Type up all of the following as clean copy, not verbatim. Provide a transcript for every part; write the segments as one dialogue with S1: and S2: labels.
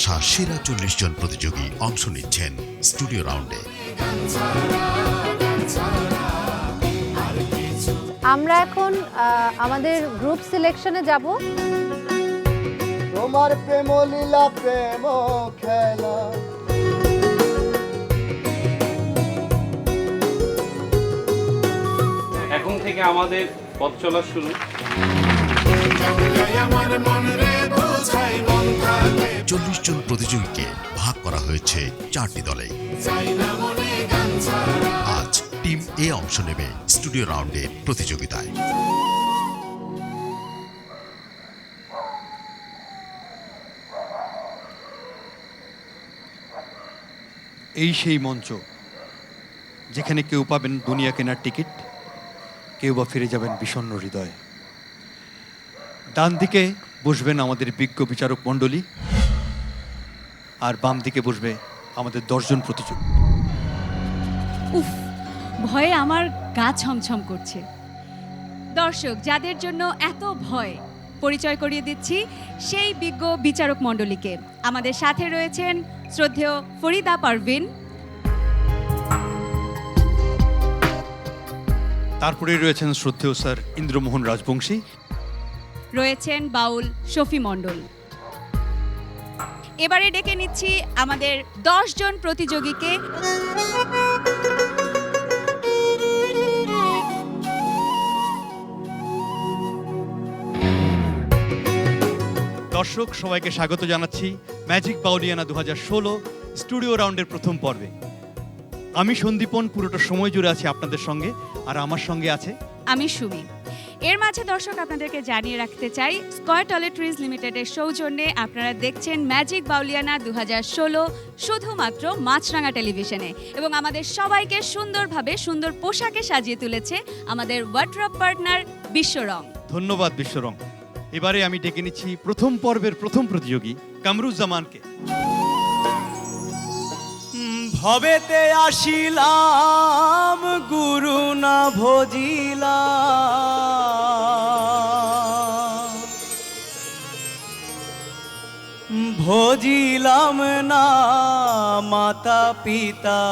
S1: আসা সেরা 40 জন প্রতিযোগী অংশ নিচ্ছেন স্টুডিও রাউন্ডে।
S2: আমরা এখন আমাদের গ্রুপ সিলেকশনে যাব।
S3: তোমার প্রেম লীলা প্রেম খেলা,
S4: এখন থেকে আমাদের পথ চলা শুরু।
S1: 40 জন প্রতিযোগীকে ভাগ করা হয়েছে 4টি দলে। আজ টিম এ অংশ নেবে স্টুডিও রাউন্ডের প্রতিযোগিতায়।
S5: এই সেই মঞ্চ যেখানে কেউ পাবেন দুনিয়া কেনার টিকিট, কেউ বা ফিরে যাবেন বিষণ্ণ হৃদয়ে। ডান দিকে বসবেন আমাদের বিজ্ঞ বিচারক মণ্ডলী, আর বাম দিকে বসবে আমাদের 10 জন প্রতিযোগী।
S6: উফ, ভয়ে আমার গা ছমছম করছে। দর্শক যাদের জন্য এত ভয়, পরিচয় করিয়ে দিচ্ছি সেই বিজ্ঞ বিচারক মণ্ডলীকে। আমাদের সাথে রয়েছেন শ্রদ্ধেয় ফরিদা পারভিন,
S5: তারপরে রয়েছেন শ্রদ্ধেয় স্যার ইন্দ্রমোহন রাজবংশী,
S6: রয়েছেন বাউল শফি মণ্ডল। এবারে ডেকে নিচ্ছি আমাদের 10 জন প্রতিযোগীকে।
S5: দর্শক সবাইকে স্বাগত জানাচ্ছি ম্যাজিক বাউলিয়ানা 2016 স্টুডিও রাউন্ডের প্রথম পর্বে। আমি সন্দীপন, পুরোটা সময় জুড়ে আছি আপনাদের সঙ্গে, আর আমার সঙ্গে আছে
S6: আমি সুমি। এর মাঝে দর্শক আপনাদেরকে জানিয়ে রাখতে চাই, স্কয়ার টয়লেট্রিজ লিমিটেডের সৌজন্যে আপনারা দেখছেন ম্যাজিক বাউলিয়ানা 2016 শুধুমাত্র মাছরাঙা টেলিভিশনে, এবং আমাদের সবাইকে সুন্দরভাবে সুন্দর পোশাকে সাজিয়ে তুলেছে আমাদের ওয়ার্ড্রব পার্টনার বিশ্বরং।
S5: ধন্যবাদ বিশ্বরং। এবারে আমি ডেকে নিচ্ছি প্রথম পর্বের প্রথম প্রতিযোগী কামরুজ্জামানকে।
S7: ভবেতে আসিলাম গুরু না ভজিলাম না মাতা পিতা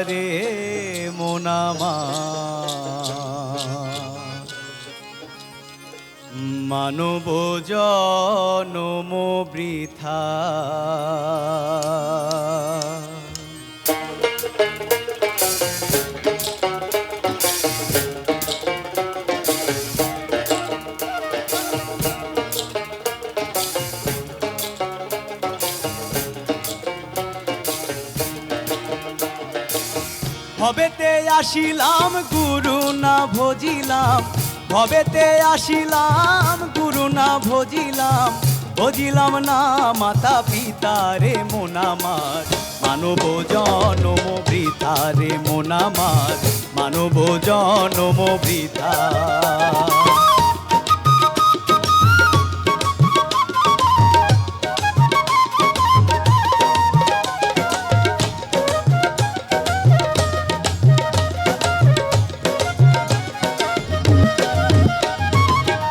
S7: রে মোনামা, মানব জনম বৃথা। ভবেতে আসিলাম গুরু না ভজিলাম, ভবেতে আসিলাম গুরু না ভজিলাম, ভজিলাম না মাতা পিতা রে মোনামার, মানব জনম বৃথা রে মোনামার, মানব জনম বৃথা।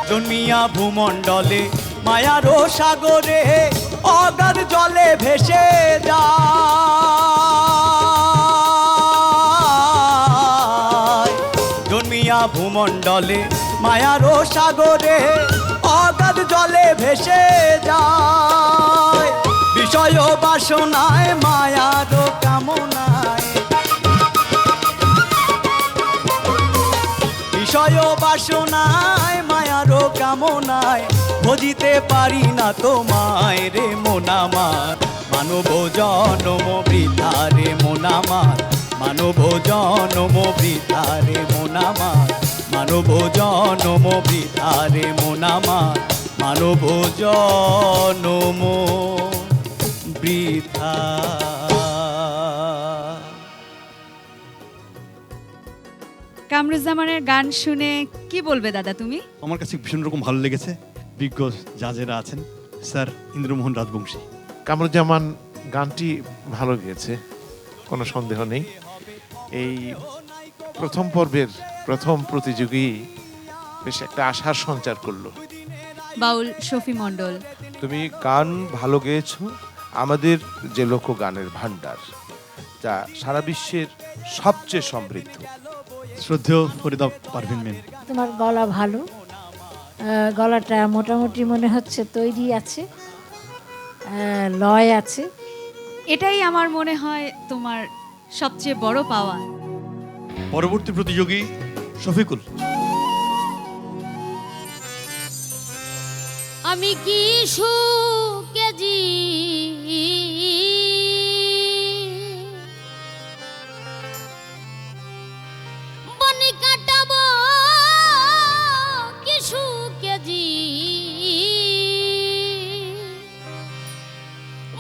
S7: জন্মিয়া ভূমণ্ডলে মায়ারো সাগরে অগাধ জলে ভেসে যায়, জন্মিয়া ভূমণ্ডলে মায়ারো সাগরে অগাধ জলে ভেসে যায়, বিষয় বাসনায় মায়ারো কামনায়, বিষয় বাসনায় মায়ারো কামনায়, ভজিতে পারি না তোমায় রে মোনামার, মানব জনম বৃথা রে মোনামার, মানব জনম বৃথা রে মোনামার, মানব জনম বৃথা রে মোনামার, মানব জনম বৃথা।
S6: কামরুজ্জামানের গান শুনে কি বলবে দাদা তুমি?
S5: আমার কাছে ভীষণ রকম ভালো লেগেছে। বিজ্ঞ জাজেরা আছেন, স্যার ইন্দ্রমোহন রাজবংশী।
S8: কামরুজ্জামান গানটি ভালো গেয়েছে, কোনো সন্দেহ নেই। এই প্রথম পর্বের প্রথম প্রতিযোগী বেশ একটা আশার সঞ্চার করলো।
S6: বাউল শফি মণ্ডল,
S9: তুমি গান ভালো গেয়েছো,
S8: আমাদের যে লোকগানের ভাণ্ডার, যা সারা বিশ্বের সবচেয়ে সমৃদ্ধ।
S5: শ্রদ্ধেয় ফরিদা পারভিন ম্যাম,
S9: তোমার গলা ভালো, গলাটা মোটামুটি মনে হচ্ছে তৈরি আছে, লয় আছে।
S6: এটাই আমার মনে হয় তোমার সবচেয়ে বড় পাওয়া।
S5: পরবর্তী প্রতিযোগী শফিকুল।
S10: আমি কি সুকেজি বনি কাটাবো, কি সুকেজি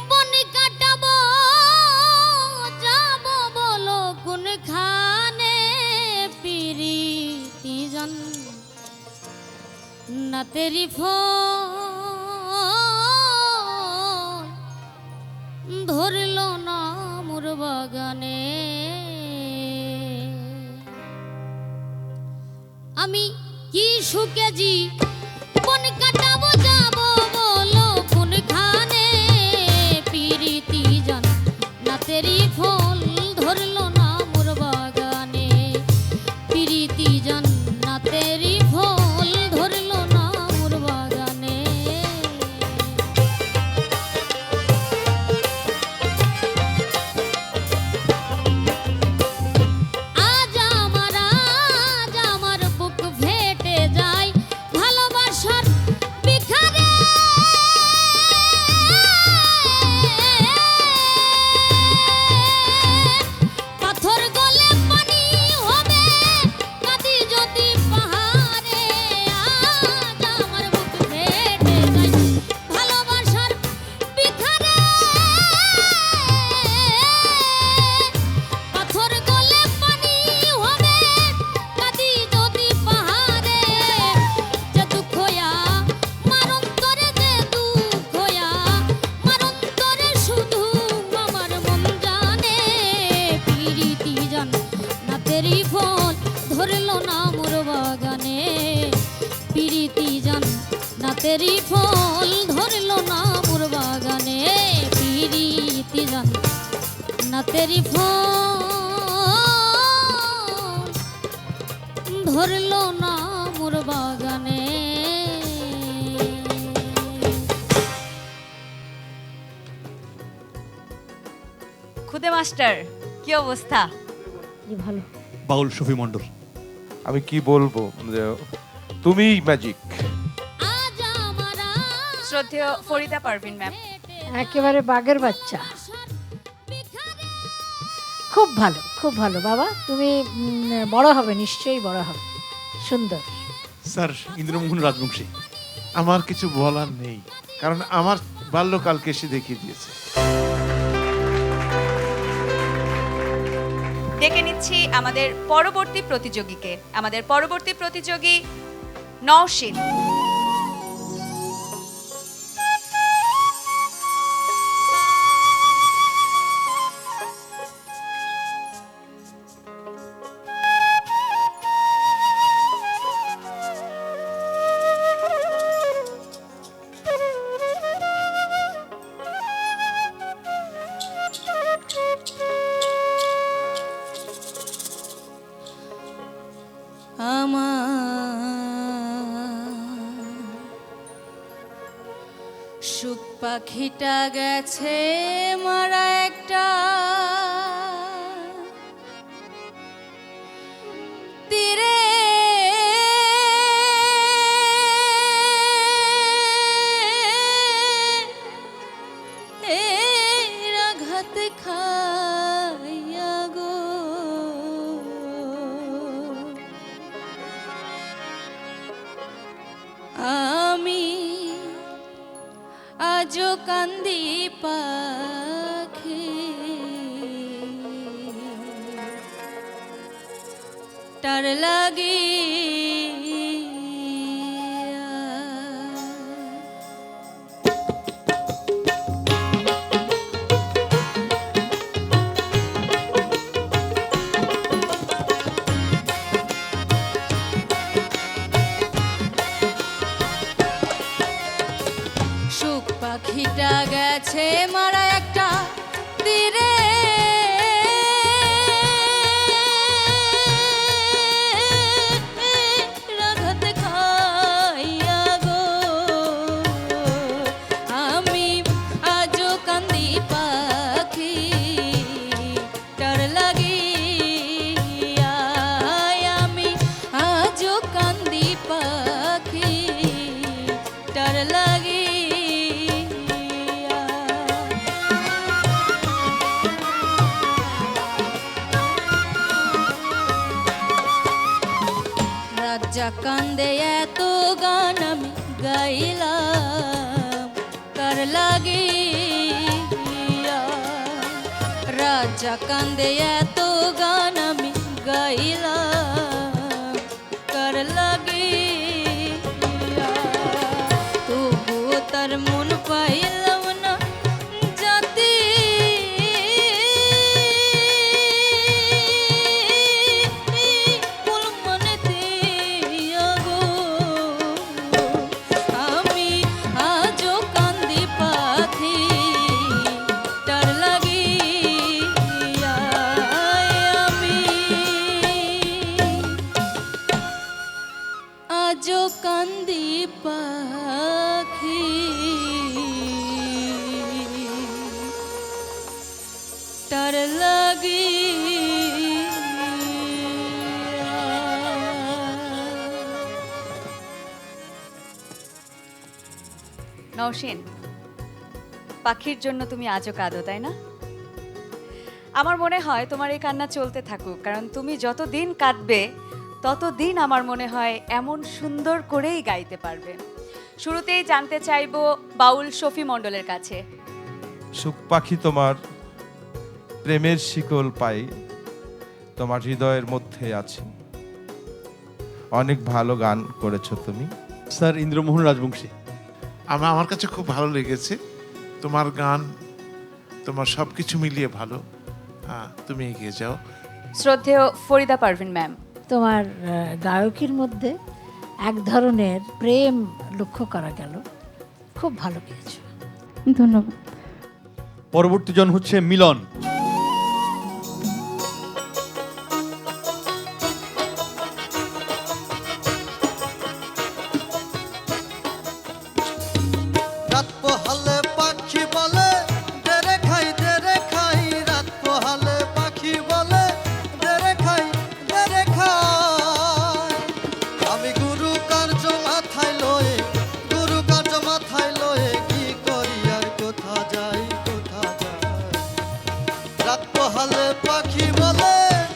S10: বনি কাটাবো, যাব বলো কোনখানে প্রীতি জন না তেরি ফোন ধরলো না মোর বাগানে। আমি কি সুকেজি বন কাটাবো, যাবো বলো কোনখানে প্রীতি জন না তেরি ফোন ধরলো না মোর বাগানে। প্রীতি জন না তেরি ফোন ধরলো না মোর বাগানে। আজ আমার বুক ফেটে যায় ভালোবাসার বিখারে। পাথর গলে পানি হবে কাঁদি যদি পাহাড়ে। আজ আমার বুক ফেটে যায় ভালোবাসার বিখারে। পাথর গলে পানি হবে কাঁদি যদি পাহাড়ে। যে দুঃখ মার অন্তরে, যে দুঃখ মার অন্তরে শুধু আমার মন জানে। প্রীতি জন না তেরি ফোন ধরলো না মোর বাগানে। প্রীতি জন না তেরি ফোন ধরলো না মোর বাগানে। প্রীতি জন না তেরি ফোন ধরলো না মোর বাগানে।
S6: খুদে মাস্টার, কি অবস্থা?
S9: জি ভালো।
S5: বাউল শফি মণ্ডল।
S8: আমি কি বলবো, যে তুমিই ম্যাজিক।
S10: আজ আমার
S6: শ্রদ্ধেয় ফরিদা পারভিন ম্যাম।
S9: একেবারে বাঘের বাচ্চা, খুব ভালো, খুব ভালো বাবা। তুমি বড় হবে, নিশ্চয়ই বড় হবে, সুন্দর।
S5: স্যার ইন্দ্রমোহন রাজবংশী।
S8: আমার কিছু বলার নেই, কারণ আমার বাল্যকালকে সে দেখিয়ে দিয়েছে।
S6: ডেকে নিচ্ছি আমাদের পরবর্তী প্রতিযোগীকে। আমাদের পরবর্তী প্রতিযোগী নওশীন।
S10: সুখ পাখিটা গেছে মারা একটা তীরে। আঘাত খাইয়া গো আমি আজো কান্দি পাখি তার লাগি। সুখ পাখিটা গেছে মারা রাজা কান্দে এত গান আমি গাইলাম কার লাগিয়া রাজা কান্দে এত গান আমি গাইলাম কার লাগিয়া তবুও তার মন পাইলাম না যাতে ফুল মনেতে আগো আমি আজও কান্দি পাথি তার লাগিয়া আমি আজও কান্দি পাখি তার
S6: নওশীন, পাখির জন্য তুমি আজও কাঁদো, তাই না? আমার মনে হয় তোমার এই কান্না চলতে থাকুক, কারণ তুমি যতদিন কাঁদবে ততদিন আমার মনে হয় এমন সুন্দর করেই গাইতে পারবে। শুরুতেই জানতে চাইবো বাউল শফি মণ্ডলের কাছে।
S8: সুখ পাখি তোমার প্রেমের শিকল পাই তোমার হৃদয়ের মধ্যে আছে। অনেক ভালো গান করেছো তুমি।
S5: স্যার ইন্দ্রমোহন রাজবংশী।
S11: আমার কাছে খুব ভালো লেগেছে তোমার গান, তোমার সব কিছু মিলিয়ে ভালো। হ্যাঁ, তুমি এগিয়ে যাও।
S6: শ্রদ্ধেয় ফরিদা পারভিন ম্যাম।
S9: তোমার গায়কের মধ্যে এক ধরনের প্রেম লক্ষ্য করা গেল, খুব ভালো গেয়েছো।
S10: ধন্যবাদ।
S5: পরবর্তী জন হচ্ছে মিলন।
S3: রাত পোহালে পাখি বলে দেরে খাই রাত পোহালে পাখি বলে দেরে খাই আমি গুরু কার্য মাথায় লয়ে কি করি আর কোথা যাই রাত পোহালে পাখি বলে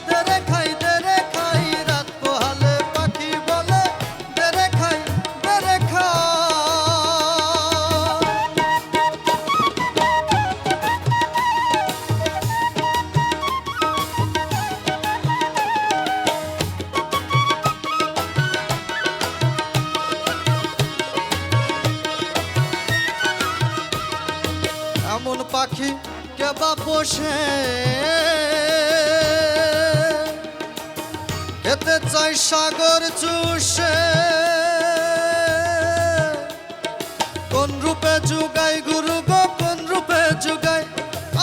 S3: দেরে খাই রাত পোহালে পাখি বলে দেরে খাই এমন পাখি কেবা পোষে এতে চাই সাগর চুষে কোন রূপে যুগাই গুরু গো কোন রূপে যুগাই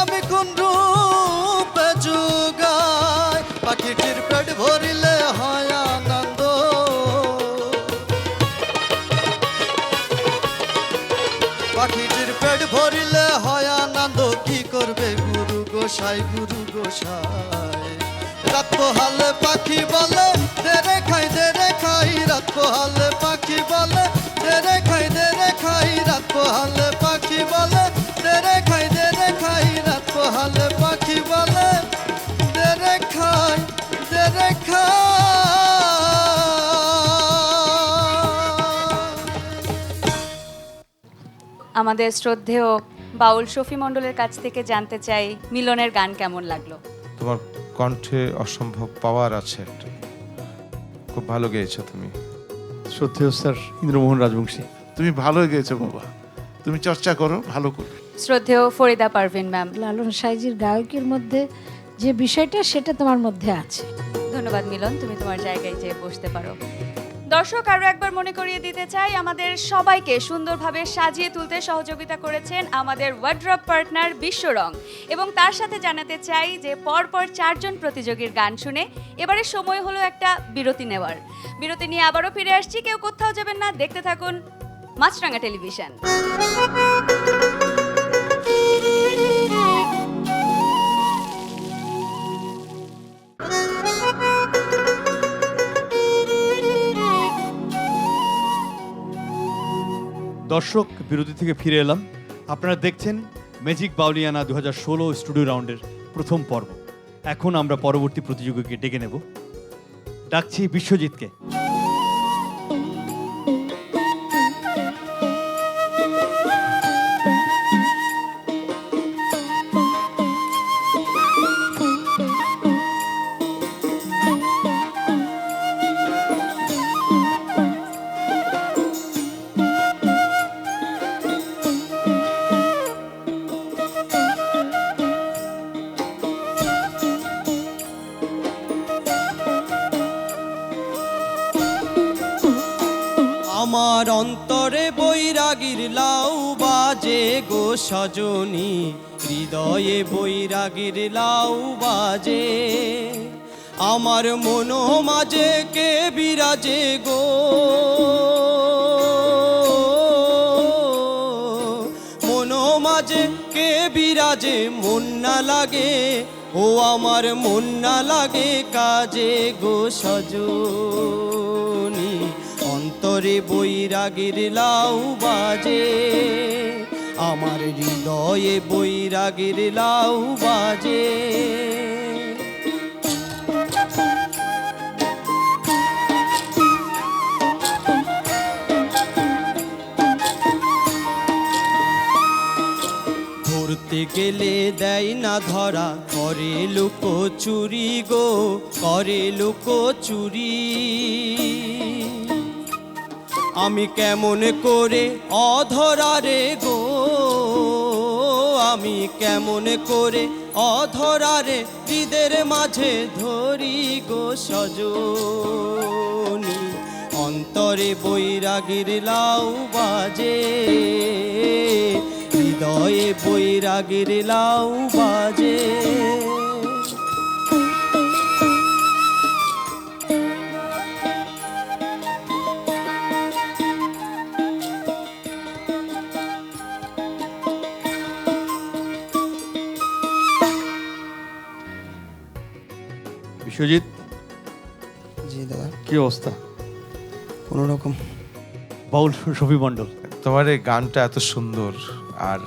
S3: আমি কোন রূপে যুগাই পাখিটির পেট ভরিলে হয় আনন্দ পাখিটির পেট ভরিলে হয় আনন্দ কি করবে গুরু গোসাই রাত পোহালে পাখি বলে দেরে খাই রাত পোহালে পাখি বলে দেরে খাই রাত পোহালে পাখি বলে দেরে খাই রাত পোহালে পাখি বলে দেরে খাই
S6: আমাদের শ্রদ্ধেয় বাউল শফি মণ্ডলের কাছ থেকে জানতে চাই মিলনের গান কেমন লাগলো।
S8: তোমার কণ্ঠে অসম্ভব পাওয়ার আছে একটা, খুব ভালো গেয়েছো তুমি।
S5: শ্রদ্ধেয় স্যার ইন্দ্রমোহন রাজবংশী।
S11: তুমি ভালো গেয়েছো বাবা, তুমি চর্চা করো, ভালো করো।
S6: শ্রদ্ধেয় ফরিদা পারভিন ম্যাম।
S9: লালন সাইজির গায়কের মধ্যে যে বিষয়টা সেটা তোমার মধ্যে আছে।
S6: ধন্যবাদ মিলন, তুমি তোমার জায়গায় যেয়ে বসতে পারো। দর্শক, আরো একবার মনে করিয়ে দিতে চাই আমাদের সবাইকে সুন্দরভাবে সাজিয়ে তুলতে সহযোগিতা করেছেন আমাদের ওয়ার্ড্রপ পার্টনার বিশ্বরং, এবং তার সাথে জানাতে চাই যে পরপর 4 জন প্রতিযোগীর গান শুনে এবারে সময় হলো একটা বিরতি নেওয়ার। বিরতি নিয়ে আবারও ফিরে আসছি, কেউ কোথাও যাবেন না, দেখতে থাকুন মাছরাঙা টেলিভিশন।
S5: দর্শক, বিরতি থেকে ফিরে এলাম। আপনারা দেখছেন ম্যাজিক বাউলিয়ানা 2016 স্টুডিও রাউন্ডের প্রথম পর্ব। এখন আমরা পরবর্তী প্রতিযোগীকে ডেকে নেব। ডাকছি বিশ্বজিৎকে।
S7: আমার অন্তরে বৈরাগীর লাউ বাজে গো সজনী, হৃদয়ে বৈরাগীর লাউ বাজে। আমার মন মাঝে কে বিরাজে গো, মন মাঝে কে বিরাজে, মন না লাগে ও আমার মন না লাগে কাজে গো সজনী, অন্তরে বৈরাগীর লাউ বাজে। আমার হৃদয়ে বৈরাগীর লাউ বাজে। ধরতে গেলে দেয় না ধরা, করে লুকো চুরি গো, করে লুকো চুরি। আমি কেমন করে অধরা রে গো, আমি কেমন করে অধরা রে হৃদের মাঝে ধরি গো সজনী, অন্তরে বৈরাগীর লাউ বাজে, হৃদয়ে বৈরাগীর লাউ বাজে।
S5: বিশ্বজিৎ,
S7: জি দাদা,
S5: কি অবস্থা?
S7: কোনো রকম।
S5: বাউল শফি মণ্ডল,
S8: তোমার এই গানটা এত সুন্দর, আর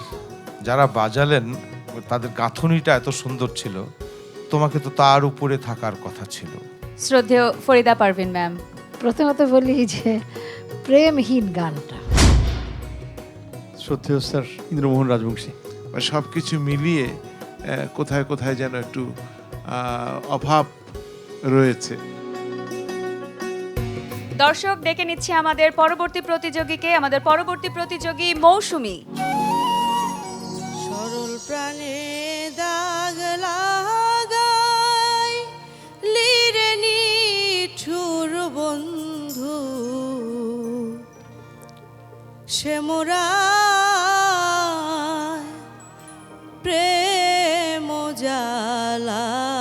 S8: যারা বাজালেন তাদের গাঁথনিটা এত সুন্দর ছিল, তোমাকে তো তার উপরে থাকার কথা ছিল।
S6: শ্রদ্ধেয় ফরিদা পারভিন ম্যাম,
S9: প্রথমত বলি যে প্রেমহীন গানটা।
S5: শ্রদ্ধেয় স্যার ইন্দ্রমোহন রাজবংশী,
S11: সব কিছু মিলিয়ে কোথায় কোথায় যেন একটু অভাব রয়েছে।
S6: দর্শক ডেকে নিচ্ছে আমাদের পরবর্তী প্রতিযোগীকে, আমাদের পরবর্তী প্রতিযোগী মৌসুমী।
S10: সরল প্রাণে দাগ লাগাই লিরে নিঠুর বন্ধু, সে মোরা প্রেম জ্বালায়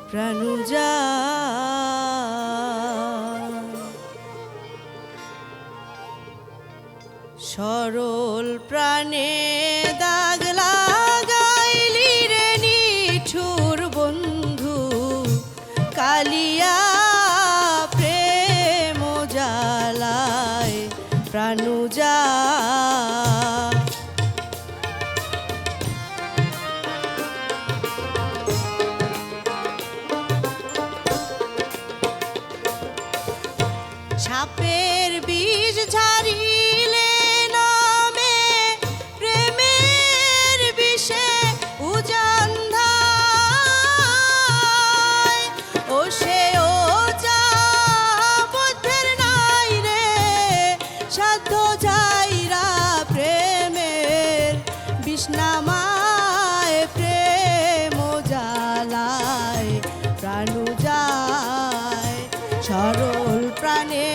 S10: প্রাণ সরল প্রাণে দাগ লাগাইলি রে নিঠুর বন্ধু, কালিয়া প্রেম জ্বালায় প্রাণ সাপের বীজ ঝাড়িলে নামে প্রেমের বিষে উজান ধায়, ও সে ও যা বুদ্ধের নাই রে সাধ্য যাইরা প্রেমের বিষ্ণামায় প্রেম জ্বালায় প্রাণ যায়। সরল প্রাণে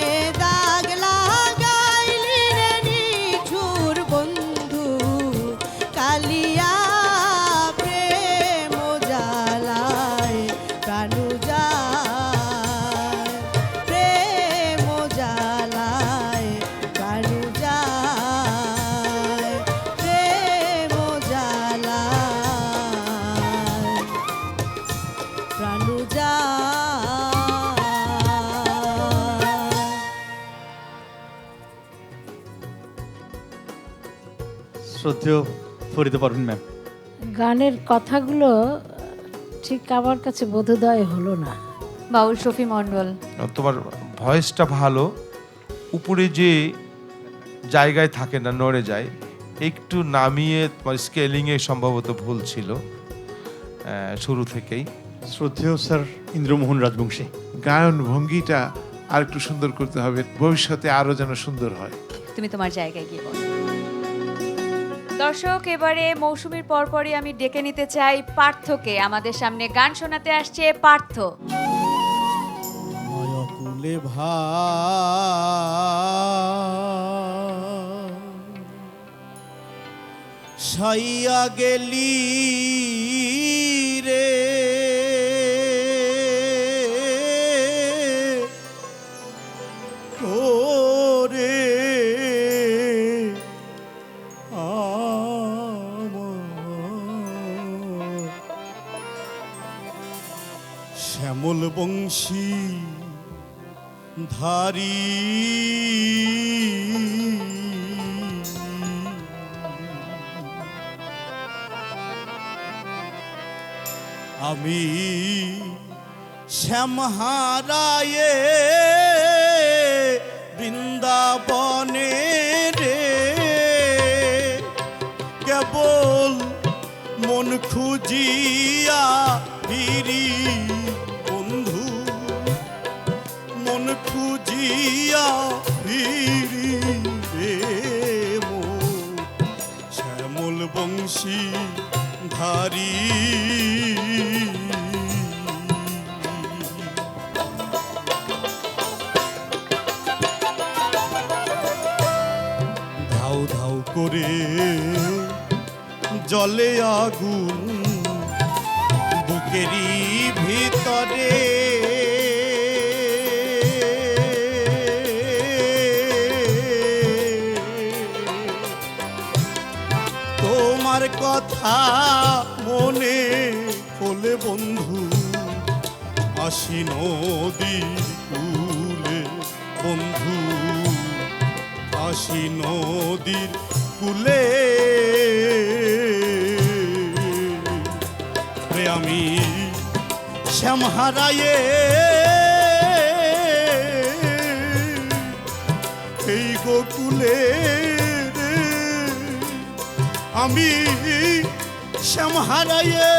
S10: দাগ লাগাইলি রে নিঠুর বন্ধু, কালিয়া প্রেম জ্বালায় প্রাণ যায়, প্রেম জ্বালায় প্রাণ যায়, প্রেম জ্বালায় প্রাণ যায়।
S5: শ্রদ্ধেয় ফরিদা পারভিন ম্যাম,
S9: গানের কথাগুলো ঠিক আমার কাছে বোধোদয় হলো না।
S6: বাউল শফি মণ্ডল,
S8: তোমার ভয়েসটা ভালো, উপরে যে জায়গায় থাকে না, নড়ে যায়, একটু নামিয়ে তোমার স্কেলিংয়ে সম্ভবত ভুল ছিল শুরু থেকেই।
S5: শ্রদ্ধেয় স্যার ইন্দ্রমোহন রাজবংশী,
S11: গায়ন ভঙ্গিটা আর একটু সুন্দর করতে হবে, ভবিষ্যতে আরো যেন সুন্দর হয়।
S6: তুমি তোমার জায়গায় গিয়ে বলো। দর্শক, এবারে মৌসুমীর পরপরই আমি ডেকে নিতে চাই পার্থকে। আমাদের সামনে গান শোনাতে আসছে পার্থ।
S7: মায়াকুল অতুলে ভা সাইয়া গেলি রে ওরে আমার শ্যামল বংশী ধারী আমি শ্যাম হারায়ে বৃন্দাবনে রে কেবল মন খুঁজিয়া ফিরি বন্ধু মন খুঁজিয়া ফিরি রে মোর শ্যামল বংশী ধারী ধাউ ধাউ করে জলে আগুন বুকেরই ভিতরে তোমার কথা মনে হলে বন্ধু আসি নদীর কূলে বন্ধু আসি নদীর কূলে রে আমি শ্যাম হারায়ে এই গোকুলে রে আমি শ্যাম হারায়ে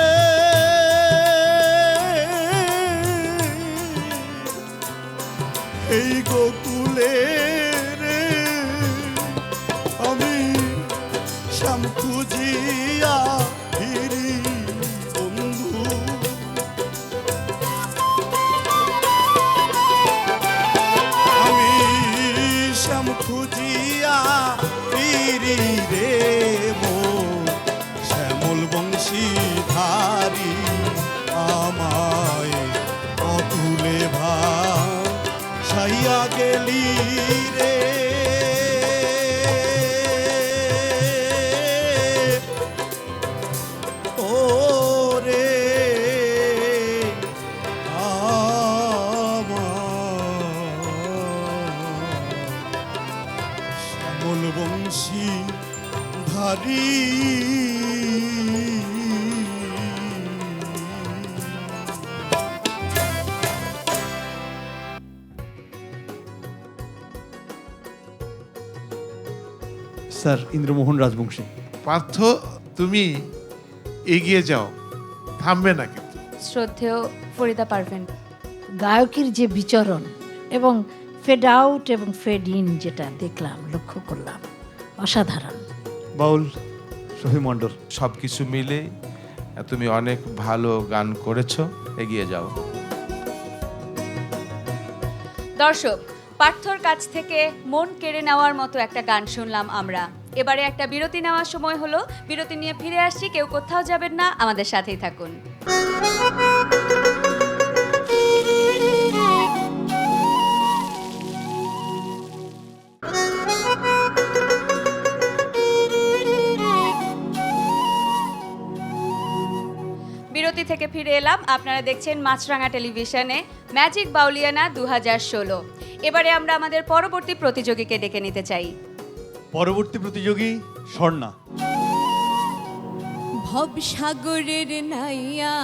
S7: এই গোকুলে রে আমি শ্যাম খুঁজিয়া ফিরি বন্ধু আমি শ্যাম খুঁজিয়া ফিরি রে মোর শ্যামল বংশী ধারী আমায় অতুলে ভা সাইয়া গেলি রে ওরে আমার শ্যামল বংশী ধারী
S5: স্যার ইন্দ্রমোহন রাজবংশী।
S11: পার্থ তুমি এগিয়ে যাও, থামবে না কিন্তু।
S6: শ্রদ্ধেয় ফরিদা পারভেন।
S9: গায়কের যে বিচরণ এবং ফেড আউট এবং ফেড ইন যেটা দেখলাম লক্ষ্য করলাম অসাধারণ।
S5: বাউল শহীদ মণ্ডল।
S8: সব কিছু মিলে তুমি অনেক ভালো গান করেছো, এগিয়ে যাও।
S6: দর্শক, পার্থর কাছ থেকে মন কেড়ে নেওয়ার মতো একটা গান শুনলাম আমরা। এবারে একটা বিরতি নেওয়ার সময় হলো। বিরতি নিয়ে ফিরে আসছি, কেউ কোথাও যাবেন না, আমাদের সাথেই থাকুন। বিরতি থেকে ফিরে এলাম। আপনারা দেখছেন মাছরাঙা টেলিভিশনে ম্যাজিক বাউলিয়ানা 2016। এবারে আমরা আমাদের পরবর্তী প্রতিযোগীকে ডেকে নিতে চাই।
S5: পরবর্তী প্রতিযোগী স্বর্ণা।
S10: ভবসাগরের নাইয়া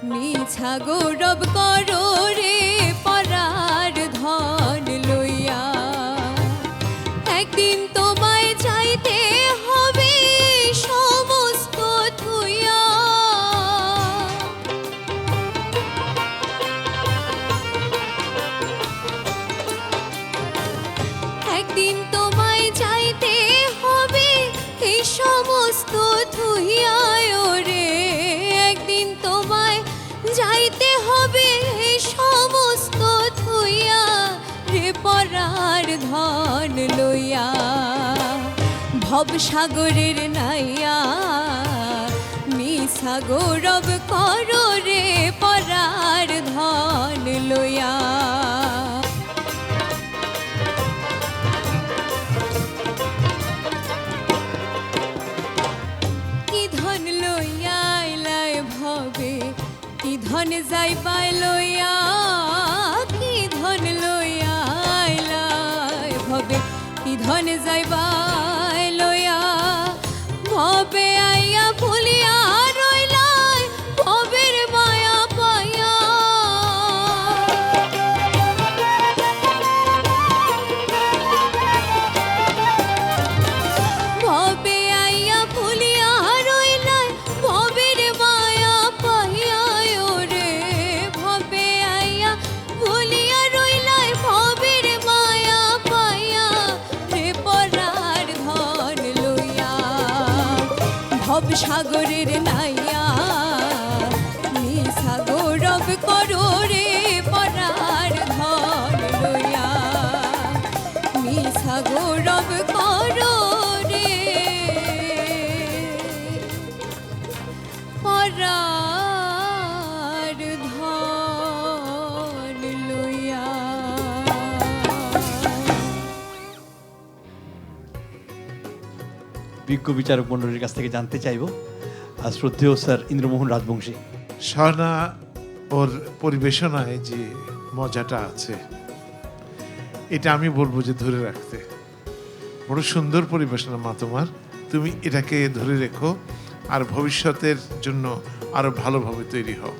S10: মিছা গৌরব করো রে পরার ধন লইয়া, একদিন তোমায় চাইতে হবে সমস্ত থুইয়া। একদিন তোমায় চাইতে হবে এই সমস্ত থুইয়া রে, একদিন তোমায় যাইতে হবে এই সমস্ত ভব সাগরের নাইয়া মিশা গৌরব করো রে পরার ধন লইয়া কি ধন লইয়া আইলাই ভবে কি ধন যাইবাই লইয়া কি ধন লইয়া আইলাই ভবে কি ধন যাইবাই লইয়া ভবে আইয়া ভুলিয়া রইলাই ভবের মায়া পাইয়া ভবে আইয়া ভুলিয়া রইলাই ভবের মায়া পাইয়া ওরে ভবে আইয়া ভুলিয়া রইলাই ভবের মায়া পাইয়া রে পরার ধন লইয়া ভব সাগরের নাইয়া মিশা গৌরব করো রে পরার ধন লইয়া মিশা গৌরব করো রে পরার ধন লইয়া
S5: বিজ্ঞ বিচারক মণ্ডলীর কাছ থেকে জানতে চাইব আর শ্রদ্ধেয় স্যার ইন্দ্রমোহন রাজবংশী।
S11: স্বর্ণা ওর পরিবেশনায় যে মজাটা আছে এটা আমি বলবো যে ধরে রাখতে। বড় সুন্দর পরিবেশনা মা তোমার, তুমি এটাকে ধরে রেখো আর ভবিষ্যতের জন্য আরো ভালোভাবে তৈরি হও।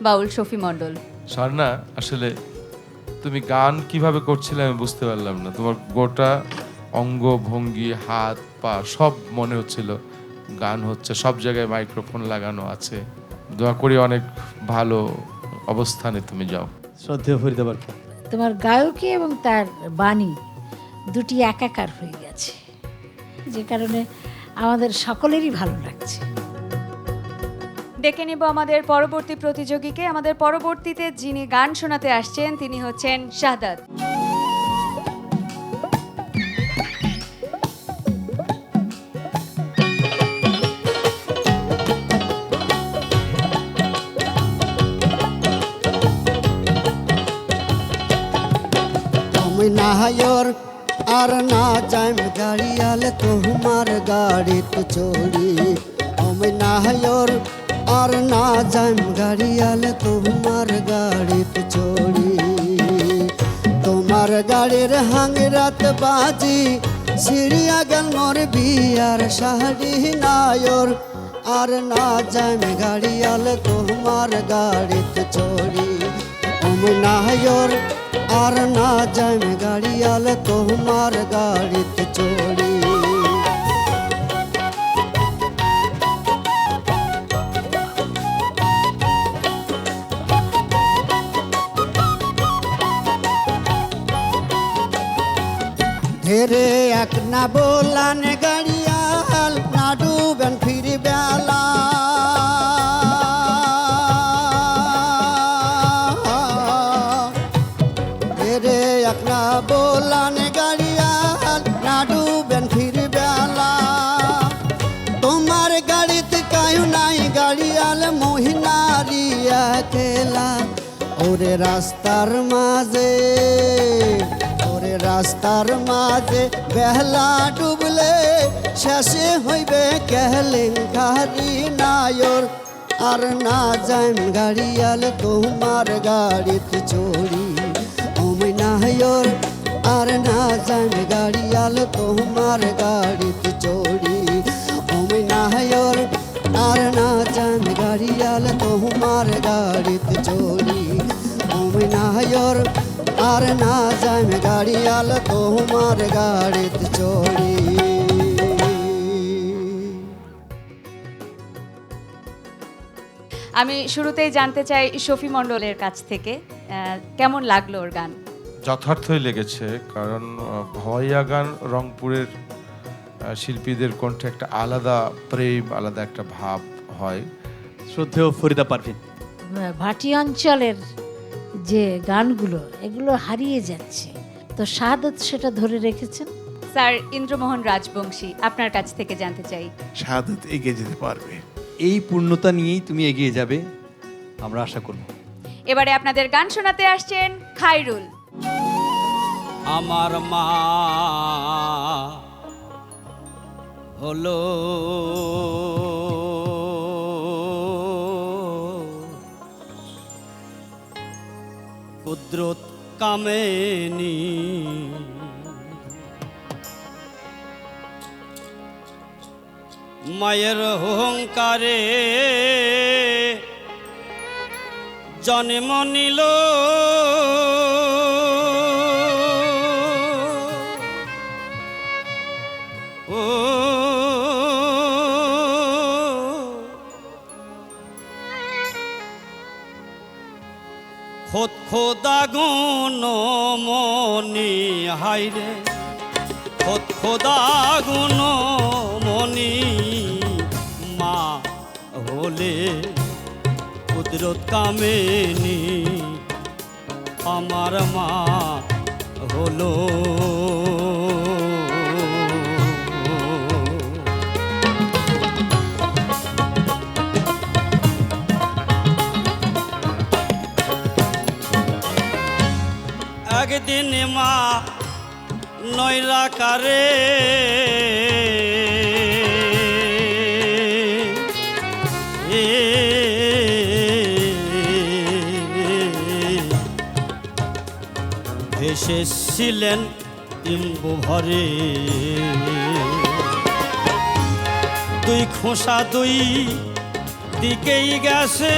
S6: বাউল শফি মণ্ডল।
S8: স্বর্ণা, আসলে তুমি গান কিভাবে করছিলে আমি বুঝতে পারলাম না। তোমার গোটা অঙ্গ ভঙ্গি, হাত পা সব মনে হচ্ছিল গান হচ্ছে, সব জায়গায় মাইক্রোফোন লাগানো আছে। দোয়া করি অনেক ভালো অবস্থানে তুমি যাও।
S5: শ্রদ্ধেয় ফরিদা বারকী।
S9: তোমার গায়কী এবং তার বাণী দুটি একাকার হয়ে গেছে, যে কারণে আমাদের সকলেরই ভালো লাগছে।
S6: ডেকে নেব আমাদের পরবর্তী প্রতিযোগীকে। আমাদের পরবর্তীতে যিনি গান শোনাতে আসছেন তিনি হচ্ছেন শাহাদাত।
S3: আমি নাহায়র আর না যাইম গাড়িয়াল তোমার গাড়িতে চড়ি। আমি নাহায়র আর না যাইম গাড়িয়াল তোমার গাড়িতে চড়ি। তোমার গাড়ির হাঙ্গরাত বাজি সিঁড়িয়া গেল মোর বিয়ার শাড়ি। নায়র আর না যাইম গাড়িয়াল তোমার গাড়িতে চড়ি। আমি নাহায়র আর না যাইম গাড়িয়াল তোমার গাড়িতে চড়ি। হেরে এক না বলান গাড়িয়াল না ডুবেন ফিরি বেলা। হেরে এক না বলান গাড়িয়াল না ডুবেন ফিরি বেলা। তোমার গাড়িতে কায়ু নাই গাড়িয়াল মহিনারিয়া খেলা। ওরে রাস্তার মাঝে, ওরে রাস্তার মাঝে বেহলা ডুবলে শেষে হইবে কেলেঙ্কারি। নায়র আর না যাইম গাড়িয়াল তোমার গাড়িতে চড়ি। আমি নায়র আর না যাইম গাড়িয়াল তোমার গাড়িতে চড়ি। আমি নায়র আর না যাইম গাড়িয়াল তোমার গাড়িতে চড়ি। আমি নায়র আর না যাইম গাড়িয়াল তোমার গাড়িতে চড়ি।
S6: আমি শুরুতেই জানতে চাই শফি মণ্ডলের কাছ থেকে কেমন লাগলো ওর গান?
S8: যথার্থই লেগেছে, কারণ ভয়া গান রংপুরের শিল্পীদের কণ্ঠে একটা আলাদা প্রেম, আলাদা একটা ভাব হয়।
S5: শ্রদ্ধেয় ফরিদা পারভিন।
S9: ভাটি অঞ্চলের যে গানগুলো এগুলো হারিয়ে যাচ্ছে, তো শাহাদাত সেটা ধরে রেখেছেন।
S6: স্যার ইন্দ্রমোহন রাজবংশী, আপনার কাছ থেকে জানতে চাই।
S11: শাহাদাত এগিয়ে যেতে পারবে।
S5: এই পূর্ণতা নিয়েই তুমি এগিয়ে যাবে, আমরা আশা করব।
S6: এবারে আপনাদের গান শোনাতে আসছেন খায়রুল।
S7: আমার মা হলো কুদরত কামেনি, মায়ের অহংকারে জন্ম নিল, ও খোদ খোদা গুণ মনি, হাইরে খোদ খোদা গুণ মনি, মা হলে কুদরত কামেনি, আমার মা হলো একদিন মা নৈরাকারে ভেসেছিলেন ইম্বু ভরে, দুই খোসা দুই দিকেই গেছে,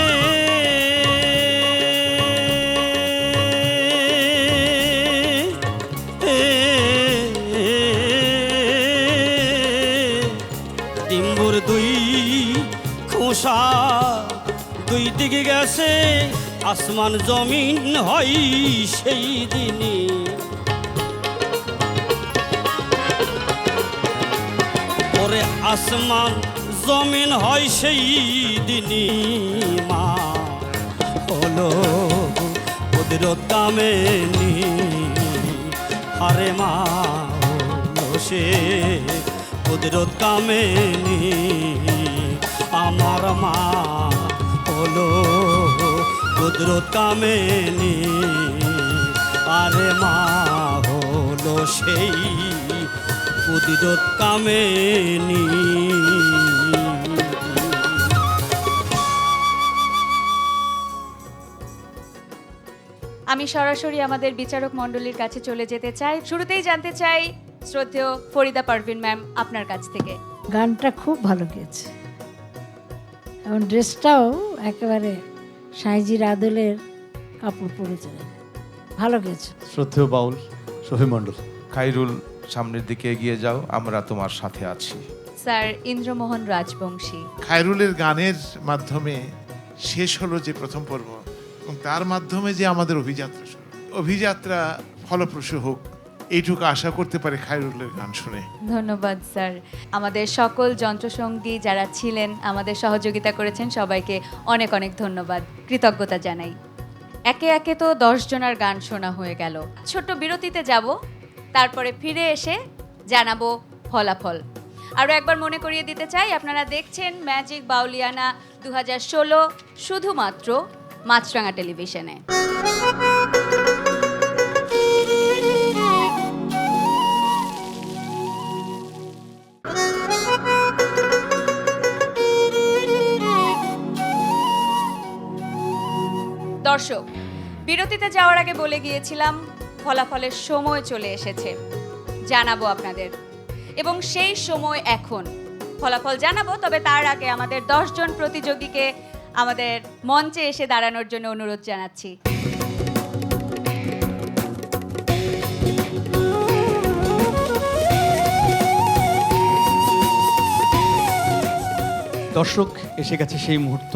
S7: ডিম্বুর দুই খোসা দুই দিকে গেছে, আসমান জমিন হয় সেই দিনই, ওরে আসমান জমিন হয় সেই দিনই, মা হলো কুদরত কামেনি, আরে মা হলো সে কুদরত কামেনি, আমার মা হলো কুদরত কামেনি, আরে মা হলো সেই কুদরত কামেনি।
S6: আমি সরাসরি আমাদের বিচারক মণ্ডলীর কাছে চলে যেতে চাই। শুরুতেই জানতে চাই শ্রদ্ধেয় ফরিদা পারভিন ম্যাম আপনার কাছ থেকে।
S9: গানটা খুব ভালো গেয়েছে এবং ড্রেসটাও একেবারে সাইজির আদলের কাপড় পরেছিলেন, ভালো গেয়েছে।
S5: শ্রদ্ধেয় বাউল শফি মণ্ডল।
S8: খায়রুল, সামনের দিকে এগিয়ে যাও, আমরা তোমার সাথে আছি।
S6: স্যার ইন্দ্রমোহন রাজবংশী।
S11: খায়রুলের গানের মাধ্যমে শেষ হলো যে প্রথম পর্ব, এবং তার মাধ্যমে যে আমাদের অভিযাত্রা শুরু, অভিযাত্রা ফলপ্রসূ হোক এইটুকু আশা করতে পারে খায়রুলের গান শুনে।
S6: ধন্যবাদ স্যার। আমাদের সকল যন্ত্রসঙ্গী যারা ছিলেন, আমাদের সহযোগিতা করেছেন, সবাইকে অনেক অনেক ধন্যবাদ, কৃতজ্ঞতা জানাই। একে একে তো 10 জনের গান শোনা হয়ে গেল। ছোট্ট বিরতিতে যাব, তারপরে ফিরে এসে জানাবো ফলাফল। আরও একবার মনে করিয়ে দিতে চাই, আপনারা দেখছেন ম্যাজিক বাউলিয়ানা 2016 শুধুমাত্র মাছরাঙা টেলিভিশনে। দর্শক, বিরতিতে যাওয়ার আগে বলে গিয়েছিলাম ফলাফলের সময় চলে এসেছে, জানাবো আপনাদের, এবং সেই সময় এখন। ফলাফল জানাবো, তবে তার আগে আমাদের 10 জন প্রতিযোগীকে আমাদের মঞ্চে এসে দাঁড়ানোর জন্য অনুরোধ জানাচ্ছি।
S5: দর্শক, এসে গেছে সেই মুহূর্ত,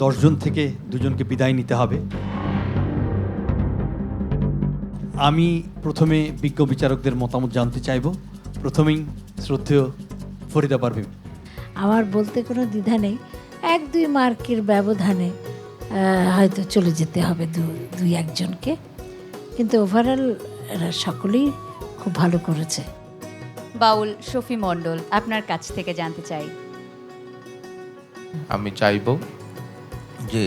S5: 10 জন থেকে 2 জনকে বিদায় নিতে হবে। আমি প্রথমে বিজ্ঞ বিচারকদের মতামত জানতে চাইব। প্রথমেই শ্রদ্ধেয় ফরিদা পারভিন।
S9: আমার বলতে কোনো দ্বিধা নেই, 1-2 মার্কের ব্যবধানে হয়তো চলে যেতে হবে 2-1 জনকে, কিন্তু ওভারঅল এরা সকলেই খুব ভালো করেছে।
S6: বাউল শফি মণ্ডল, আপনার কাছ থেকে জানতে চাই।
S8: আমি চাইব যে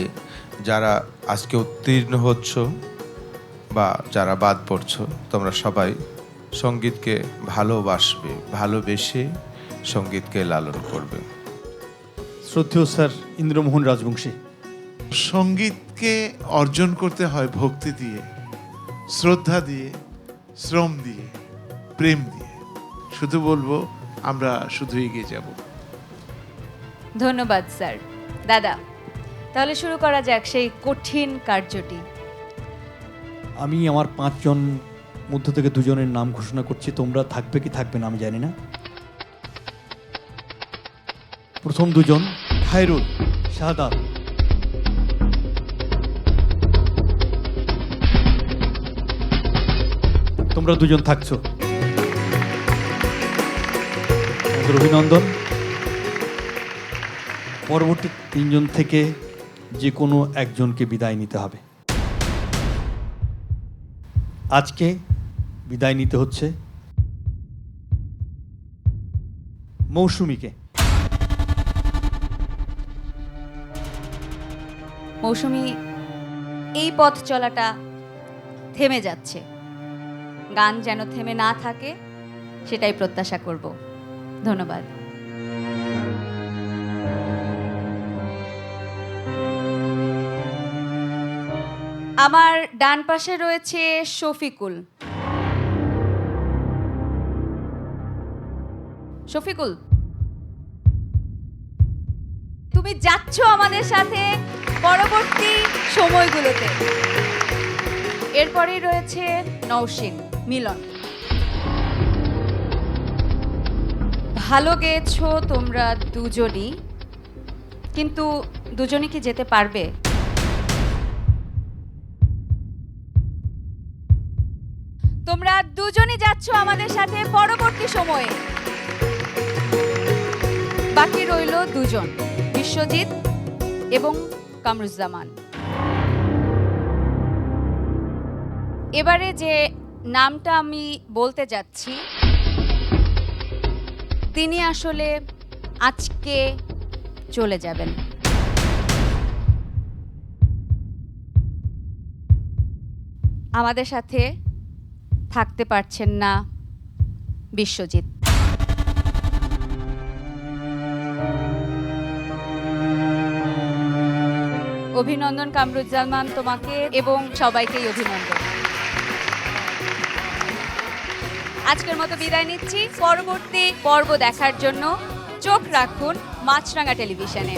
S8: যারা আজকে উত্তীর্ণ হচ্ছ বা যারা বাদ পড়ছো, তোমরা সবাই সঙ্গীতকে ভালোবাসবে, ভালোবেসে সঙ্গীতকে লালন করবে।
S5: শ্রদ্ধেয় স্যার ইন্দ্রমোহন রাজবংশী।
S11: সঙ্গীতকে অর্জন করতে হয় ভক্তি দিয়ে, শ্রদ্ধা দিয়ে, শ্রম দিয়ে, প্রেম দিয়ে। শুধু বলবো আমরা শুধু এগিয়ে যাব।
S6: ধন্যবাদ স্যার। দাদা, তাহলে শুরু করা যাক সেই কঠিন কার্যটি।
S5: আমি আমার 5 জন মধ্য থেকে 2 জনের নাম ঘোষণা করছি, তোমরা থাকবে কি থাকবে না আমি জানি না। প্রথম 2 জন খায়রুল, শাহাদাত। তোমরা 2 জন থাকছো, তোমাদের অভিনন্দন। পরবর্তী 3 জন থেকে যে কোনো একজনকে বিদায় নিতে হবে। আজকে বিদায় নিতে হচ্ছে মৌসুমীকে।
S6: মৌসুমী, এই পথ চলাটা থেমে যাচ্ছে, গান যেন থেমে না থাকে সেটাই প্রত্যাশা করব। ধন্যবাদ। আমার ডান পাশে রয়েছে শফিকুল। শফিকুল, তুমি যাচ্ছ আমাদের সাথে পরবর্তী সময়গুলোতে। এরপরেই রয়েছে নওশিন, মিলন। ভালো গেয়েছো তোমরা দুজনই, কিন্তু দুজনই কি যেতে পারবে? তোমরা দুজনই যাচ্ছ আমাদের সাথে পরবর্তী সময়ে। বাকি রইল 2 জন, বিশ্বজিৎ এবং কামরুজ্জামান। এবারে যে নামটা আমি বলতে যাচ্ছি, তিনি আসলে আজকে চলে যাবেন। আমাদের সাথে থাকতে পারছেন না বিশ্বজিৎ। অভিনন্দন কামরুজ্জামান তোমাকে এবং সবাইকেই অভিনন্দন। আজকের মতো বিদায় নিচ্ছি। পরবর্তী পর্ব দেখার জন্য চোখ রাখুন মাছরাঙা টেলিভিশনে।